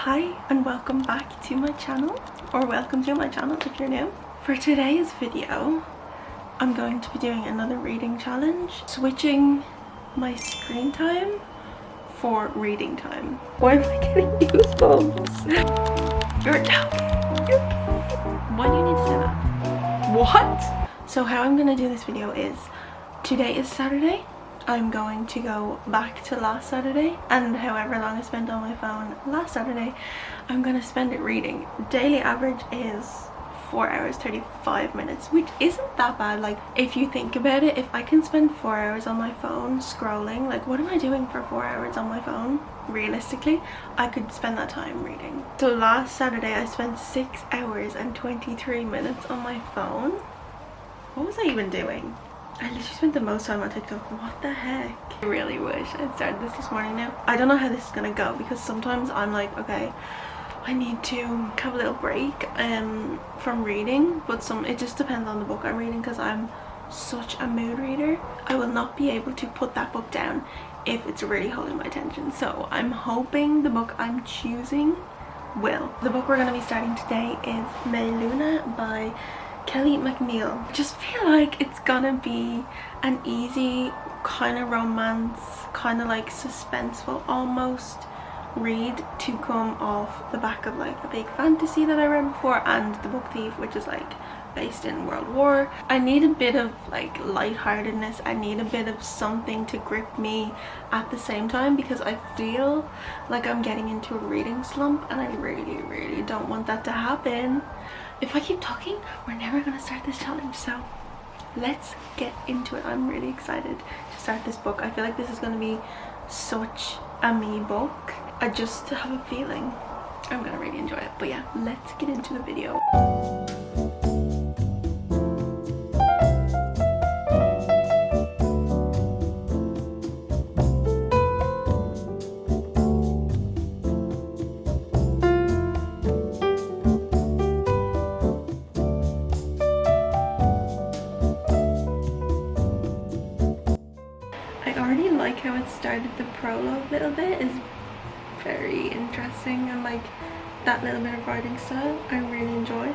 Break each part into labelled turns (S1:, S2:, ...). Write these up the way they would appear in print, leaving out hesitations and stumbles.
S1: Hi and welcome back to my channel, or welcome to my channel if you're new. For today's video I'm going to be doing another reading challenge, switching my screen time for reading time. Why am I getting goosebumps? You're joking. Why do you need to say that? What? So how I'm going to do this video is, today is Saturday. I'm going to go back to last Saturday, and however long I spent on my phone last Saturday, I'm going to spend it reading. Daily average is 4 hours 35 minutes, which isn't that bad. Like, if you think about it, if I can spend 4 hours on my phone scrolling, like what am I doing for 4 hours on my phone? Realistically, I could spend that time reading. So last Saturday I spent 6 hours and 23 minutes on my phone. What was I even doing? I literally spent the most time on TikTok. What the heck? I really wish I'd started this morning now. I don't know how this is gonna go, because sometimes I'm like, okay, I need to have a little break from reading, but it just depends on the book I'm reading, because I'm such a mood reader. I will not be able to put that book down if it's really holding my attention. So I'm hoping the book I'm choosing will. The book we're gonna be starting today is Mayluna by Kelly McNeil. I just feel like it's gonna be an easy kind of romance, kind of like suspenseful almost read to come off the back of like a big fantasy that I read before, and The Book Thief, which is like based in World War. I need a bit of like lightheartedness. I need a bit of something to grip me at the same time, because I feel like I'm getting into a reading slump, and I really don't want that to happen. If I keep talking, we're never gonna start this challenge, so let's get into it. I'm really excited to start this book. I feel like this is gonna be such a me book. I just have a feeling I'm gonna really enjoy it. But yeah, let's get into the video. Like how it started. The prologue little bit is very interesting, and like that little bit of writing style I really enjoy.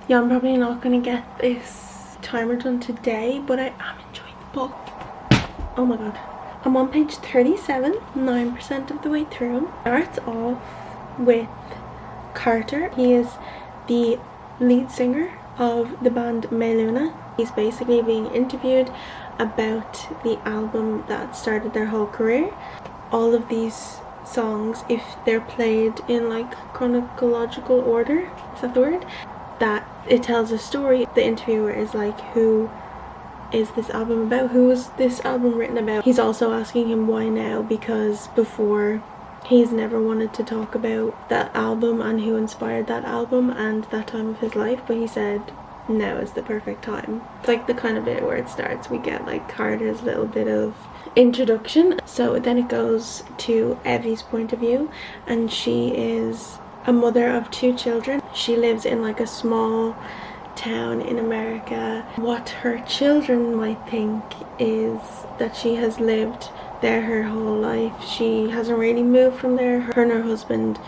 S1: Yeah, I'm probably not gonna get this timer done today, but I am enjoying the book. Oh my god. I'm on page 37, 9% of the way through. Starts off with Carter. He is the lead singer of the band Mayluna. He's basically being interviewed about the album that started their whole career. All of these songs, if they're played in like chronological order, is that the word? That it tells a story. The interviewer is like, who is this album about? Who was this album written about? He's also asking him why now, because before he's never wanted to talk about that album and who inspired that album and that time of his life, but he said now is the perfect time. It's like the kind of bit where it starts, we get like Carter's little bit of introduction. So then it goes to Evie's point of view, and she is a mother of 2 children. She lives in like a small town in America. What her children might think is that she has lived there her whole life. She hasn't really moved from there. Her and her husband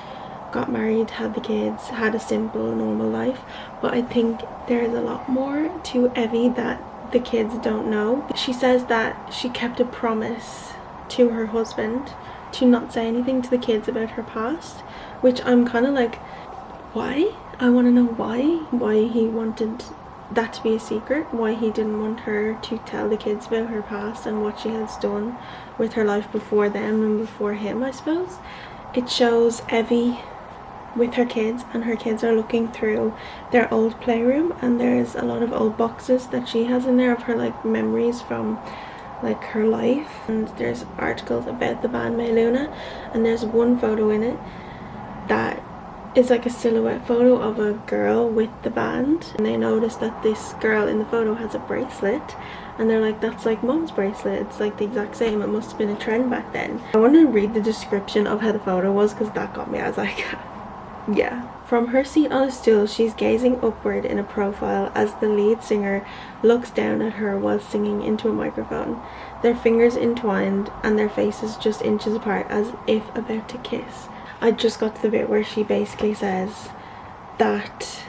S1: got married, had the kids, had a simple normal life, but I think there's a lot more to Evie that the kids don't know. She says that she kept a promise to her husband to not say anything to the kids about her past, which I'm kind of like, why? I want to know why he wanted that to be a secret, why he didn't want her to tell the kids about her past and what she has done with her life before them and before him. I suppose it shows Evie with her kids, and her kids are looking through their old playroom, and there's a lot of old boxes that she has in there of her like memories from like her life, and there's articles about the band May Luna, and there's one photo in it that is like a silhouette photo of a girl with the band, and they notice that this girl in the photo has a bracelet, and they're like, that's like Mum's bracelet, it's like the exact same, it must have been a trend back then. I want to read the description of how the photo was because that got me. I was like yeah. From her seat on a stool, she's gazing upward in a profile as the lead singer looks down at her while singing into a microphone, their fingers entwined and their faces just inches apart as if about to kiss. I just got to the bit where she basically says that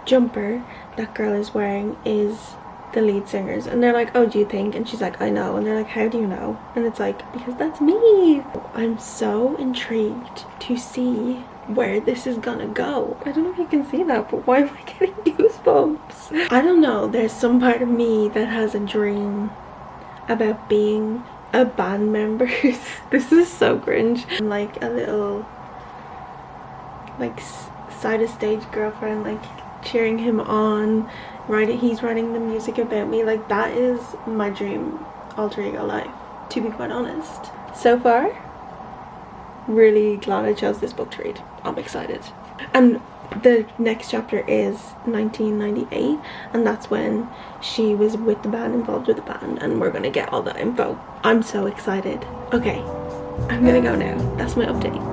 S1: jumper that girl is wearing is the lead singer's, and they're like, oh, do you think? And she's like, I know. And they're like, how do you know? And it's like, because that's me. I'm so intrigued to see where this is gonna go. I don't know if you can see that, but why am I getting goosebumps? I don't know, there's some part of me that has a dream about being a band member. This is so cringe. I'm like a little like side of stage girlfriend, like cheering him on, he's writing the music about me. Like, that is my dream alter ego life, to be quite honest. So far, really glad I chose this book to read. I'm excited. And the next chapter is 1998, and that's when she was with the band, involved with the band, and we're gonna get all that info. I'm so excited. Okay, I'm gonna go now. That's my update.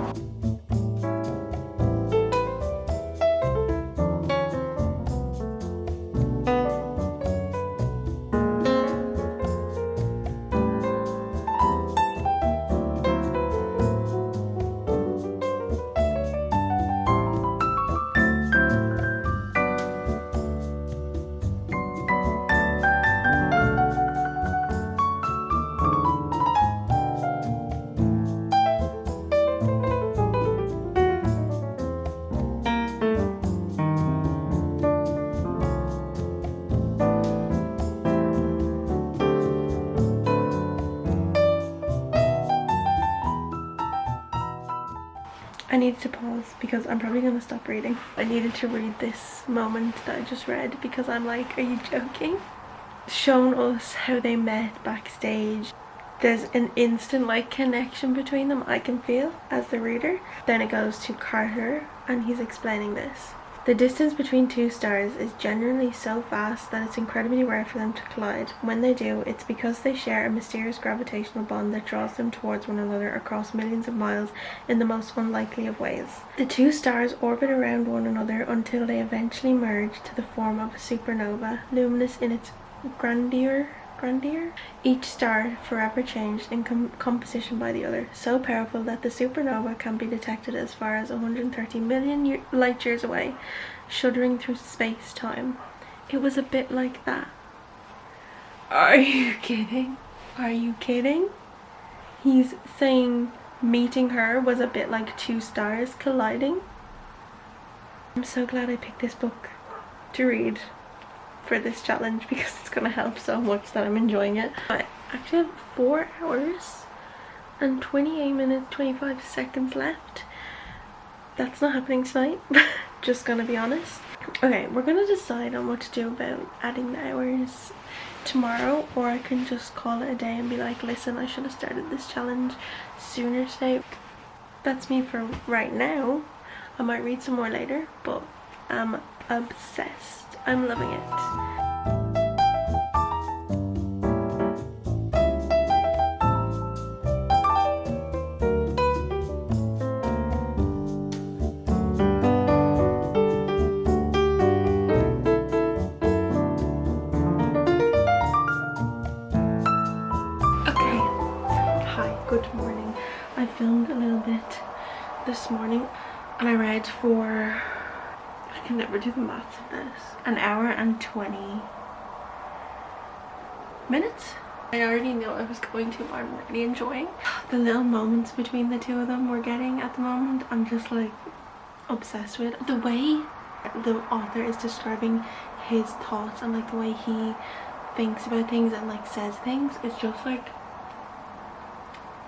S1: I needed to pause because I'm probably gonna stop reading. I needed to read this moment that I just read because I'm like, are you joking? Shown us how they met backstage. There's an instant like connection between them I can feel as the reader. Then it goes to Carter and he's explaining this. The distance between two stars is generally so vast that it's incredibly rare for them to collide. When they do, it's because they share a mysterious gravitational bond that draws them towards one another across millions of miles in the most unlikely of ways. The two stars orbit around one another until they eventually merge to the form of a supernova, luminous in its grandeur, each star forever changed in composition by the other, so powerful that the supernova can be detected as far as 130 million light years away, shuddering through space-time. It was a bit like that. Are you kidding? Are you kidding? He's saying meeting her was a bit like two stars colliding. I'm so glad I picked this book to read for this challenge because it's gonna help so much that I'm enjoying it. I actually have 4 hours and 28 minutes 25 seconds left. That's not happening tonight. Just gonna be honest. Okay, we're gonna decide on what to do about adding the hours tomorrow, or I can just call it a day and be like, listen, I should have started this challenge sooner today. That's me for right now. I might read some more later, but I'm obsessed. I'm loving it. Okay, hi. little bit this morning and I read for, I can never do the maths of this, an hour and 20 minutes. I already knew I was going to, but I'm really enjoying the little moments between the two of them we're getting at the moment. I'm just like obsessed with the way the author is describing his thoughts and like the way he thinks about things and like says things. It's just like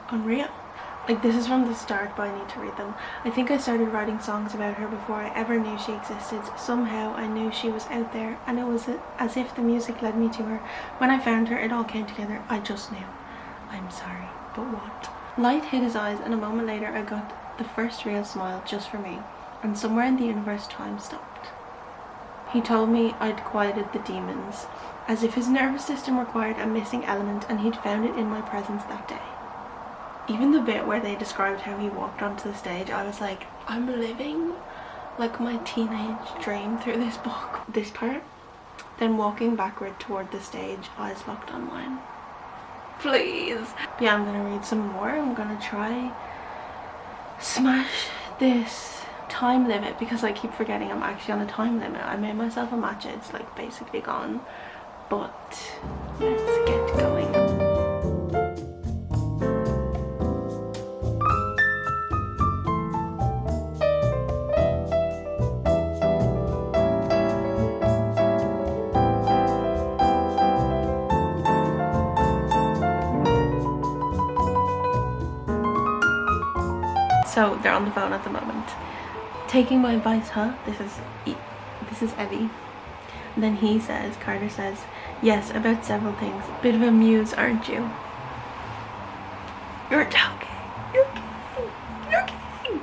S1: unreal. Like, this is from the start, but I need to read them. I think I started writing songs about her before I ever knew she existed. Somehow I knew she was out there, and it was as if the music led me to her. When I found her, it all came together. I just knew. I'm sorry, but what? Light hid his eyes, and a moment later I got the first real smile just for me, and somewhere in the universe time stopped. He told me I'd quieted the demons, as if his nervous system required a missing element, and he'd found it in my presence that day. Even the bit where they described how he walked onto the stage, I was like, I'm living like my teenage dream through this book. This part, then walking backward toward the stage, eyes locked on mine. Please. Yeah, I'm gonna read some more. I'm gonna try smash this time limit because I keep forgetting I'm actually on a time limit. I made myself a matcha, it's like basically gone, but let's get going. So they're on the phone at the moment. Taking my advice, huh? This is Evie. And then he says, Carter says, yes, about several things. Bit of a muse, aren't you? You're joking. You're kidding. You're kidding.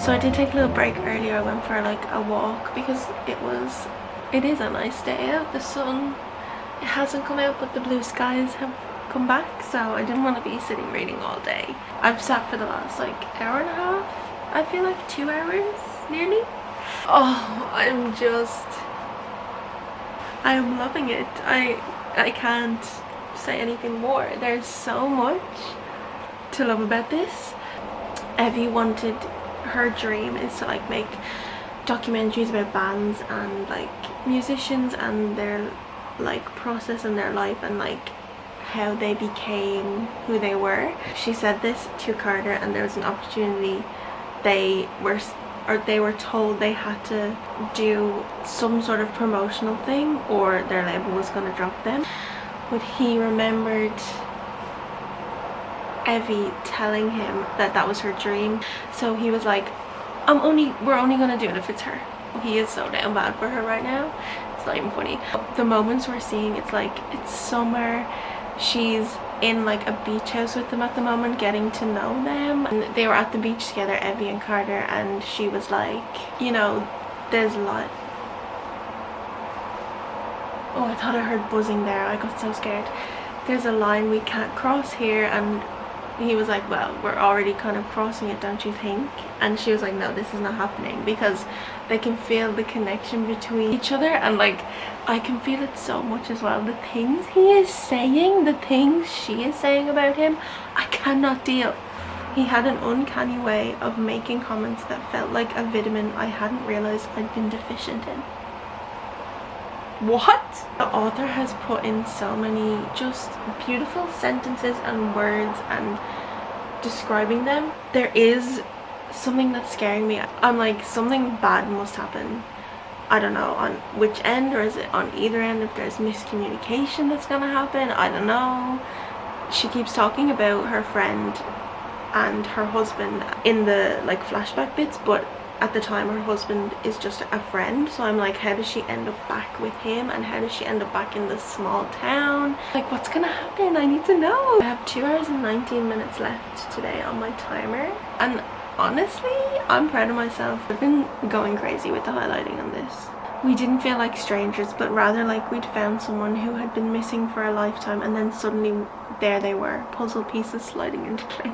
S1: So I did take a little break earlier. I went for like a walk because it is a nice day out. The sun, it hasn't come out, but the blue skies have come back, so I didn't want to be sitting reading all day. I've sat for the last like hour and a half, I feel like 2 hours nearly. Oh, I am loving it. I can't say anything more. There's so much to love about this. Evie wanted, her dream is to like make documentaries about bands and like musicians and their like process in their life and like how they became who they were. She said this to Carter, and there was an opportunity. They were told they had to do some sort of promotional thing or their label was going to drop them, but he remembered Evie telling him that that was her dream, so he was like, we're only gonna do it if it's her. He is so damn bad for her right now. It's not even funny. The moments we're seeing, it's like it's summer, she's in like a beach house with them at the moment, getting to know them, and they were at the beach together, Evie and Carter, and she was like, you know, there's a lot. Oh, I thought I heard buzzing there. I got so scared. There's a line we can't cross here, and he was like, well, we're already kind of crossing it, don't you think? And she was like, no, this is not happening, because they can feel the connection between each other, and like I can feel it so much as well. The things he is saying, the things she is saying about him, I cannot deal. He had an uncanny way of making comments that felt like a vitamin I hadn't realized I'd been deficient in. What? The author has put in so many just beautiful sentences and words and describing them. There is something that's scaring me. I'm like, something bad must happen. I don't know on which end, or is it on either end, if there's miscommunication that's gonna happen. I don't know. She keeps talking about her friend and her husband in the like flashback bits, but at the time her husband is just a friend, so I'm like, how does she end up back with him, and how does she end up back in this small town? Like, what's gonna happen? I need to know. I have 2 hours and 19 minutes left today on my timer, and honestly I'm proud of myself. I've been going crazy with the highlighting on this. We didn't feel like strangers, but rather like we'd found someone who had been missing for a lifetime, and then suddenly there they were, puzzle pieces sliding into place.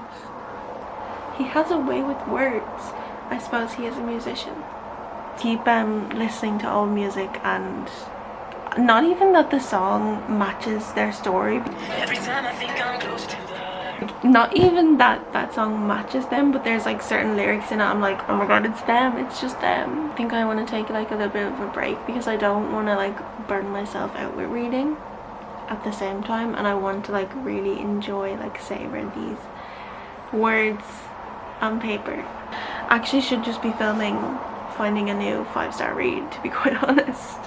S1: He has a way with words. I suppose he is a musician. Keep listening to old music, and not even that the song matches their story. Every time I think I'm close to the... Not even that song matches them, but there's like certain lyrics in it I'm like, oh my god, it's them, it's just them. I think I want to take like a little bit of a break because I don't want to like burn myself out with reading at the same time, and I want to like really enjoy, like savor these words on paper. Actually should just be filming finding a new 5-star read, to be quite honest.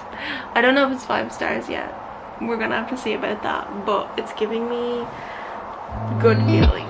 S1: I don't know if it's 5 stars yet, we're gonna have to see about that, but it's giving me good feelings.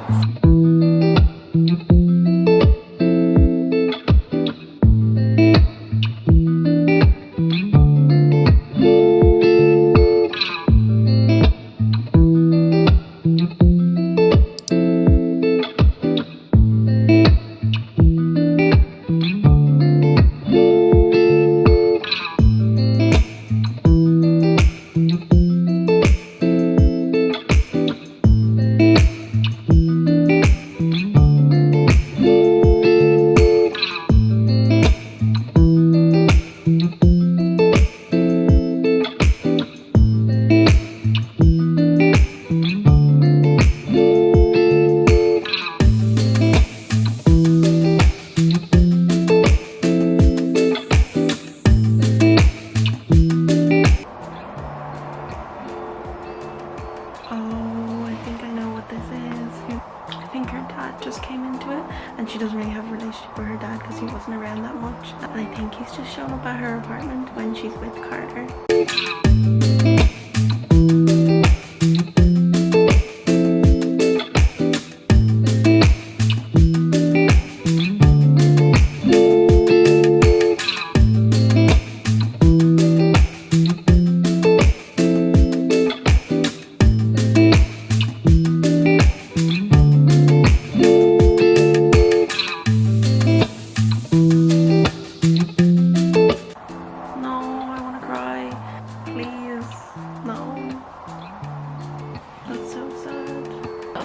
S1: Just came into it, and she doesn't really have a relationship with her dad because he wasn't around that much, and I think he's just shown up at her apartment when she's with Carter.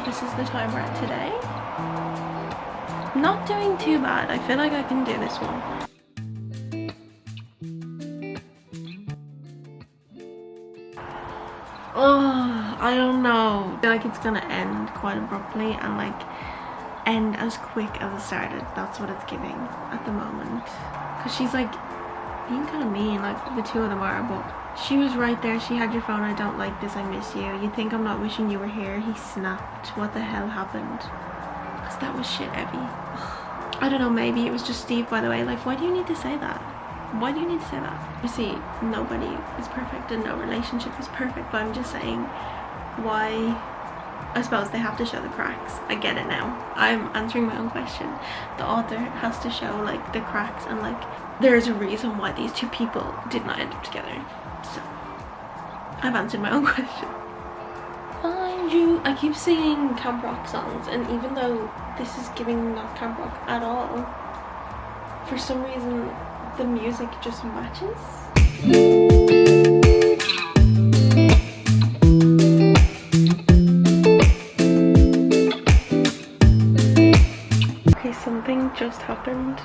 S1: This is the time we're at today. Not doing too bad. I feel like I can do this one. Oh, I don't know. I feel like it's gonna end quite abruptly and like end as quick as it started. That's what it's giving at the moment. Because she's like being kind of mean, like the two of them are, but she was right there. She had your phone. I don't like this. I miss you. You think I'm not wishing you were here? He snapped. What the hell happened? Because that was shit heavy. I don't know, maybe it was just Steve, by the way. Like, why do you need to say that? Why do you need to say that? You see, nobody is perfect and no relationship is perfect, but I'm just saying, why? I suppose they have to show the cracks. I get it now. I'm answering my own question. The author has to show like the cracks, and like there's a reason why these two people did not end up together. So I've answered my own question. Find you. I keep singing camp rock songs, and even though this is giving not camp rock at all, for some reason the music just matches. Something just happened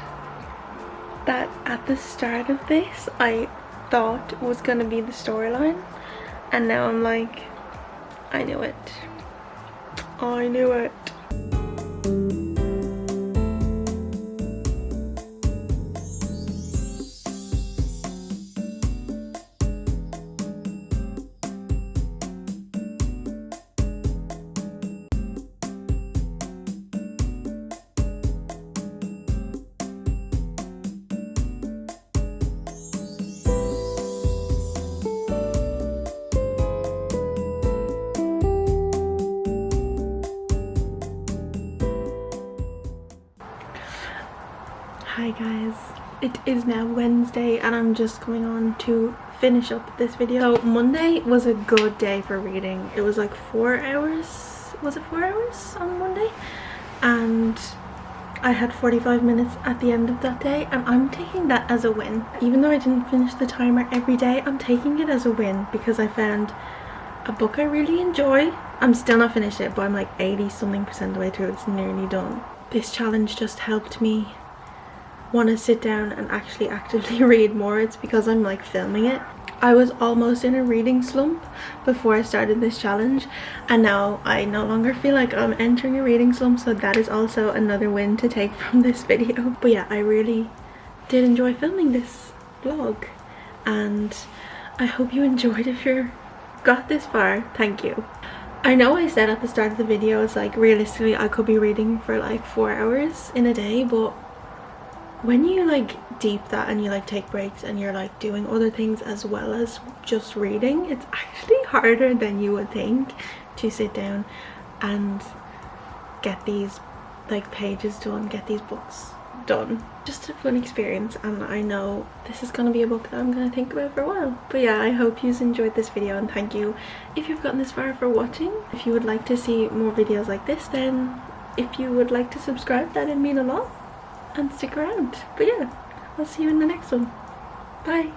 S1: that at the start of this I thought was gonna be the storyline, and now I'm like, I knew it. I knew it. It is now Wednesday and I'm just coming on to finish up this video. So Monday was a good day for reading. It was like 4 hours, was it 4 hours on Monday? And I had 45 minutes at the end of that day, and I'm taking that as a win. Even though I didn't finish the timer every day, I'm taking it as a win because I found a book I really enjoy. I'm still not finished it, but I'm like 80 something % of the way through. It's nearly done. This challenge just helped me want to sit down and actually actively read more. It's because I'm like filming it. I was almost in a reading slump before I started this challenge, and now I no longer feel like I'm entering a reading slump, so that is also another win to take from this video. But yeah, I really did enjoy filming this vlog, and I hope you enjoyed. If you got this far, thank you. I know I said at the start of the video, it's like realistically I could be reading for like 4 hours in a day, but when you like deep that and you like take breaks and you're like doing other things as well as just reading, it's actually harder than you would think to sit down and get these like pages done, get these books done. Just a fun experience, and I know this is gonna be a book that I'm gonna think about for a while. But yeah, I hope you enjoyed this video, and thank you if you've gotten this far for watching. If you would like to see more videos like this, then if you would like to subscribe, that'd mean a lot, and stick around. But yeah, I'll see you in the next one. Bye.